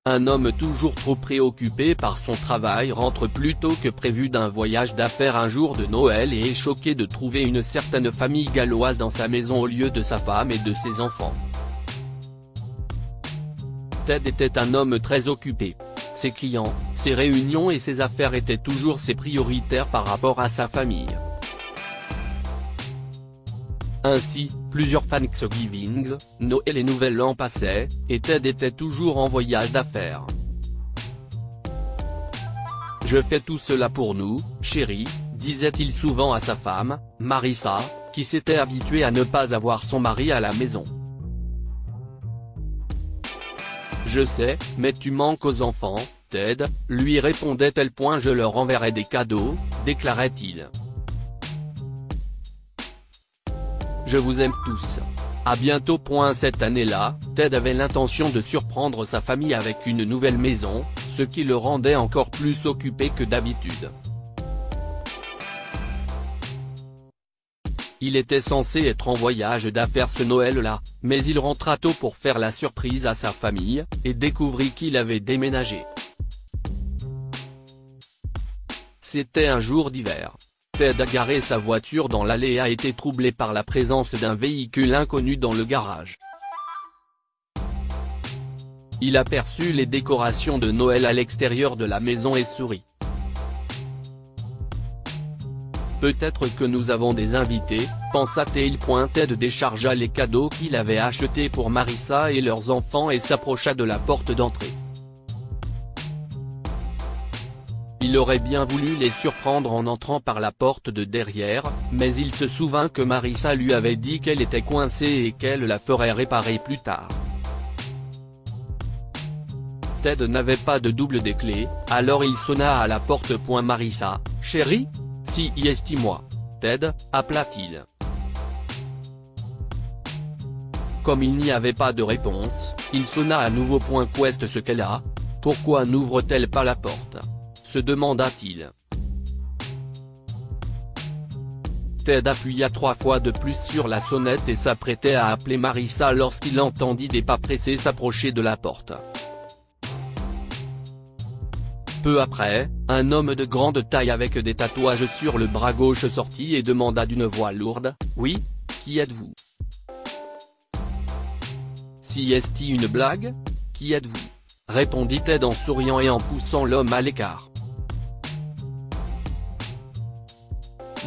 Un homme toujours trop préoccupé par son travail rentre plus tôt que prévu d'un voyage d'affaires un jour de Noël et est choqué de trouver une certaine famille galloise dans sa maison au lieu de sa femme et de ses enfants. Ted était un homme très occupé. Ses clients, ses réunions et ses affaires étaient toujours ses prioritaires par rapport à sa famille. Ainsi, plusieurs Thanksgivings, Noël et Nouvel An passaient, et Ted était toujours en voyage d'affaires. « Je fais tout cela pour nous, chérie », disait-il souvent à sa femme, Marissa, qui s'était habituée à ne pas avoir son mari à la maison. « Je sais, mais tu manques aux enfants, Ted, » lui répondait tel point je leur enverrai des cadeaux, déclarait-il. Je vous aime tous. À bientôt. Cette année-là, Ted avait l'intention de surprendre sa famille avec une nouvelle maison, ce qui le rendait encore plus occupé que d'habitude. Il était censé être en voyage d'affaires ce Noël-là, mais il rentra tôt pour faire la surprise à sa famille, et découvrit qu'il avait déménagé. C'était un jour d'hiver. Ted a garé sa voiture dans l'allée et a été troublé par la présence d'un véhicule inconnu dans le garage. Il aperçut les décorations de Noël à l'extérieur de la maison et sourit. « Peut-être que nous avons des invités, » pensa-t-il. Ted déchargea les cadeaux qu'il avait achetés pour Marissa et leurs enfants et s'approcha de la porte d'entrée. Il aurait bien voulu les surprendre en entrant par la porte de derrière, mais il se souvint que Marissa lui avait dit qu'elle était coincée et qu'elle la ferait réparer plus tard. Ted n'avait pas de double des clés, alors il sonna à la porte. Marissa, chérie ? Si moi. Ted, appela-t-il. Comme il n'y avait pas de réponse, il sonna à nouveau. Qu'est-ce ce qu'elle a ? Pourquoi n'ouvre-t-elle pas la porte ? Se demanda-t-il. Ted appuya 3 fois de plus sur la sonnette et s'apprêtait à appeler Marissa lorsqu'il entendit des pas pressés s'approcher de la porte. Peu après, un homme de grande taille avec des tatouages sur le bras gauche sortit et demanda d'une voix lourde, « Oui, qui êtes-vous ? » Si est-ce une blague ? Qui êtes-vous ? Répondit Ted en souriant et en poussant l'homme à l'écart.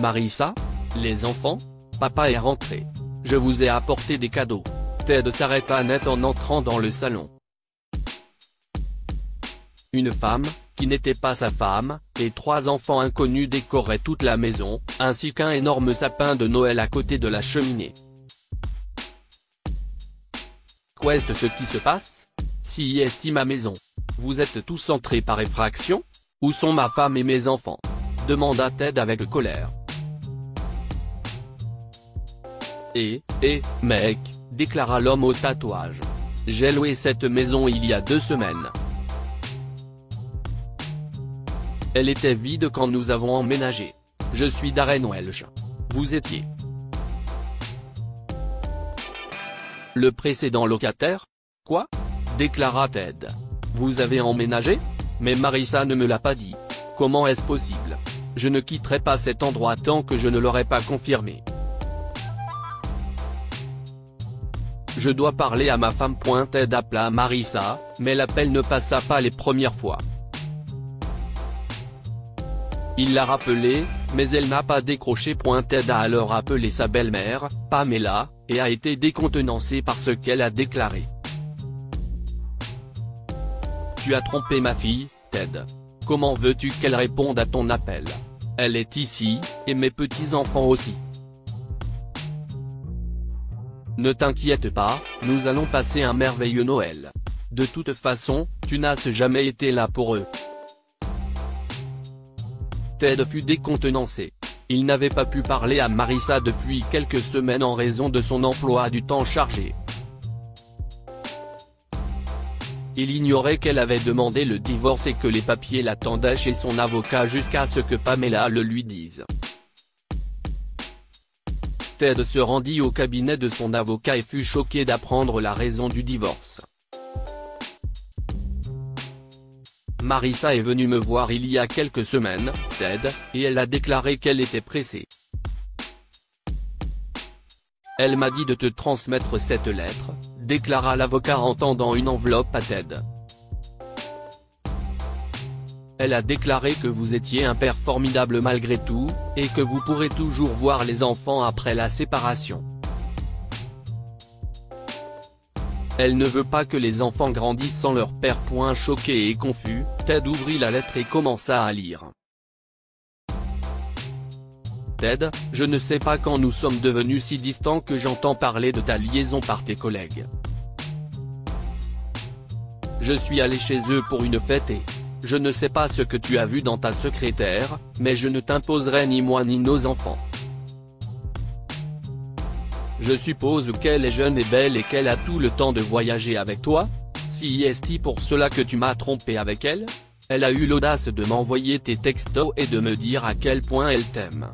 Marissa ? Les enfants ? Papa est rentré. Je vous ai apporté des cadeaux. Ted s'arrêta net en entrant dans le salon. Une femme, qui n'était pas sa femme, et 3 enfants inconnus décoraient toute la maison, ainsi qu'un énorme sapin de Noël à côté de la cheminée. Qu'est-ce ce qui se passe ? Si est ma maison. Vous êtes tous entrés par effraction ? Où sont ma femme et mes enfants ? Demanda Ted avec colère. Mec, déclara l'homme au tatouage. J'ai loué cette maison il y a 2 semaines. Elle était vide quand nous avons emménagé. Je suis Darren Welsh. Vous étiez le précédent locataire ? Quoi ? Déclara Ted. Vous avez emménagé ? Mais Marissa ne me l'a pas dit. Comment est-ce possible ? Je ne quitterai pas cet endroit tant que je ne l'aurai pas confirmé. Je dois parler à ma femme. Ted appela Marissa, mais l'appel ne passa pas les premières fois. Il l'a rappelée, mais elle n'a pas décroché. Ted a alors appelé sa belle-mère, Pamela, et a été décontenancé par ce qu'elle a déclaré. Tu as trompé ma fille, Ted. Comment veux-tu qu'elle réponde à ton appel ? Elle est ici, et mes petits-enfants aussi. Ne t'inquiète pas, nous allons passer un merveilleux Noël. De toute façon, tu n'as jamais été là pour eux. Ted fut décontenancé. Il n'avait pas pu parler à Marissa depuis quelques semaines en raison de son emploi du temps chargé. Il ignorait qu'elle avait demandé le divorce et que les papiers l'attendaient chez son avocat jusqu'à ce que Pamela le lui dise. Ted se rendit au cabinet de son avocat et fut choqué d'apprendre la raison du divorce. Marissa est venue me voir il y a quelques semaines, Ted, et elle a déclaré qu'elle était pressée. Elle m'a dit de te transmettre cette lettre, déclara l'avocat en tendant une enveloppe à Ted. Elle a déclaré que vous étiez un père formidable malgré tout, et que vous pourrez toujours voir les enfants après la séparation. Elle ne veut pas que les enfants grandissent sans leur père. Choqué et confus, Ted ouvrit la lettre et commença à lire. Ted, je ne sais pas quand nous sommes devenus si distants que j'entends parler de ta liaison par tes collègues. Je suis allé chez eux pour une fête et je ne sais pas ce que tu as vu dans ta secrétaire, mais je ne t'imposerai ni moi ni nos enfants. Je suppose qu'elle est jeune et belle et qu'elle a tout le temps de voyager avec toi? Si est-il pour cela que tu m'as trompé avec elle? Elle a eu l'audace de m'envoyer tes textos et de me dire à quel point elle t'aime.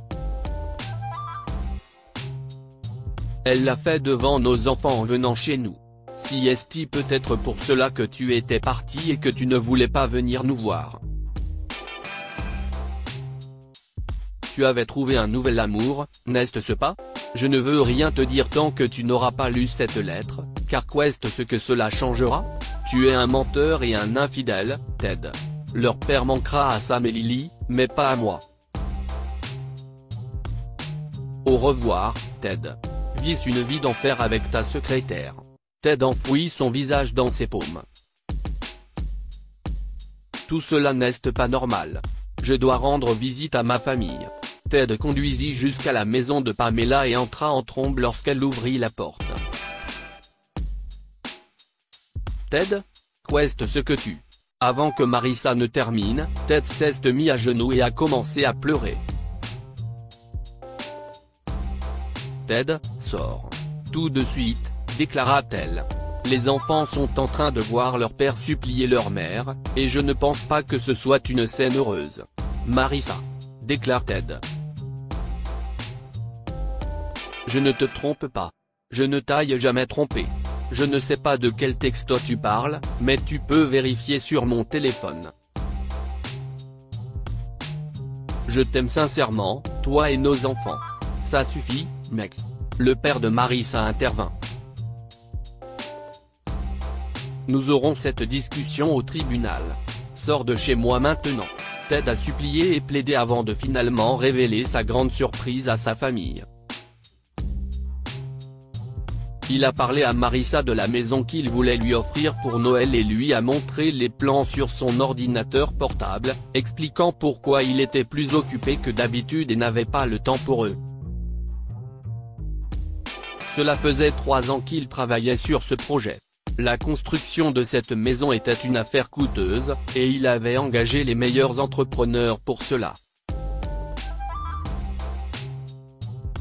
Elle l'a fait devant nos enfants en venant chez nous. Si est-il peut-être pour cela que tu étais parti et que tu ne voulais pas venir nous voir? Tu avais trouvé un nouvel amour, n'est-ce pas? Je ne veux rien te dire tant que tu n'auras pas lu cette lettre, car qu'est-ce ce que cela changera? Tu es un menteur et un infidèle, Ted. Leur père manquera à Sam et Lily, mais pas à moi. Au revoir, Ted. Vis une vie d'enfer avec ta secrétaire. Ted enfouit son visage dans ses paumes. Tout cela n'est pas normal. Je dois rendre visite à ma famille. Ted conduisit jusqu'à la maison de Pamela et entra en trombe lorsqu'elle ouvrit la porte. Ted? Qu'est ce que tu... Avant que Marissa ne termine, Ted s'est mis à genoux et a commencé à pleurer. Ted, sors. Tout de suite, déclara-t-elle. Les enfants sont en train de voir leur père supplier leur mère, et je ne pense pas que ce soit une scène heureuse. Marissa. Déclare Ted. Je ne te trompe pas. Je ne t'aille jamais trompé. Je ne sais pas de quel texto tu parles, mais tu peux vérifier sur mon téléphone. Je t'aime sincèrement, toi et nos enfants. Ça suffit, mec. Le père de Marissa intervint. Nous aurons cette discussion au tribunal. Sors de chez moi maintenant. Ted a supplié et plaidé avant de finalement révéler sa grande surprise à sa famille. Il a parlé à Marissa de la maison qu'il voulait lui offrir pour Noël et lui a montré les plans sur son ordinateur portable, expliquant pourquoi il était plus occupé que d'habitude et n'avait pas le temps pour eux. Cela faisait 3 ans qu'il travaillait sur ce projet. La construction de cette maison était une affaire coûteuse, et il avait engagé les meilleurs entrepreneurs pour cela.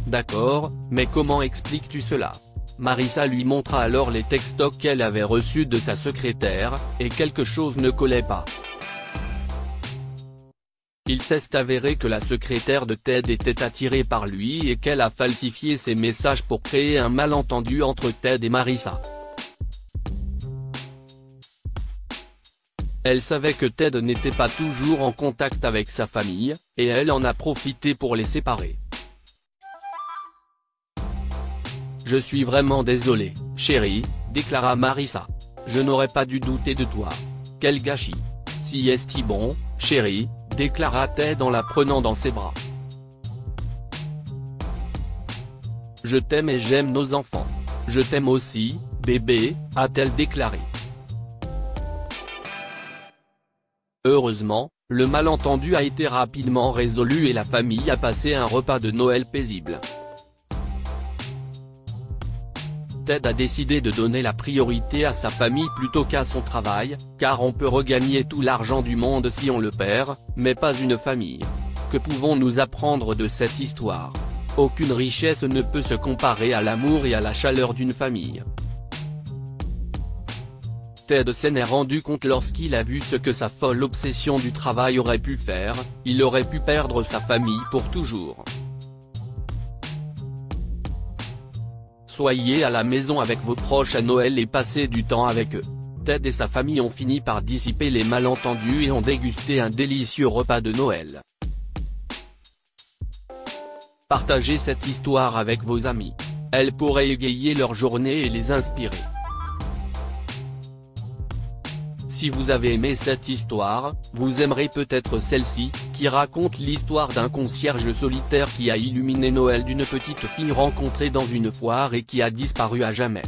D'accord, mais comment expliques-tu cela? Marissa lui montra alors les textos qu'elle avait reçus de sa secrétaire, et quelque chose ne collait pas. Il s'est avéré que la secrétaire de Ted était attirée par lui et qu'elle a falsifié ses messages pour créer un malentendu entre Ted et Marissa. Elle savait que Ted n'était pas toujours en contact avec sa famille, et elle en a profité pour les séparer. Je suis vraiment désolé, chérie, déclara Marissa. Je n'aurais pas dû douter de toi. Quel gâchis. Si est-il bon, chérie, déclara Ted en la prenant dans ses bras. Je t'aime et j'aime nos enfants. Je t'aime aussi, bébé, a-t-elle déclaré. Heureusement, le malentendu a été rapidement résolu et la famille a passé un repas de Noël paisible. Ted a décidé de donner la priorité à sa famille plutôt qu'à son travail, car on peut regagner tout l'argent du monde si on le perd, mais pas une famille. Que pouvons-nous apprendre de cette histoire? Aucune richesse ne peut se comparer à l'amour et à la chaleur d'une famille. Ted s'en est rendu compte lorsqu'il a vu ce que sa folle obsession du travail aurait pu faire, il aurait pu perdre sa famille pour toujours. Soyez à la maison avec vos proches à Noël et passez du temps avec eux. Ted et sa famille ont fini par dissiper les malentendus et ont dégusté un délicieux repas de Noël. Partagez cette histoire avec vos amis. Elle pourrait égayer leur journée et les inspirer. Si vous avez aimé cette histoire, vous aimerez peut-être celle-ci, qui raconte l'histoire d'un concierge solitaire qui a illuminé Noël d'une petite fille rencontrée dans une foire et qui a disparu à jamais.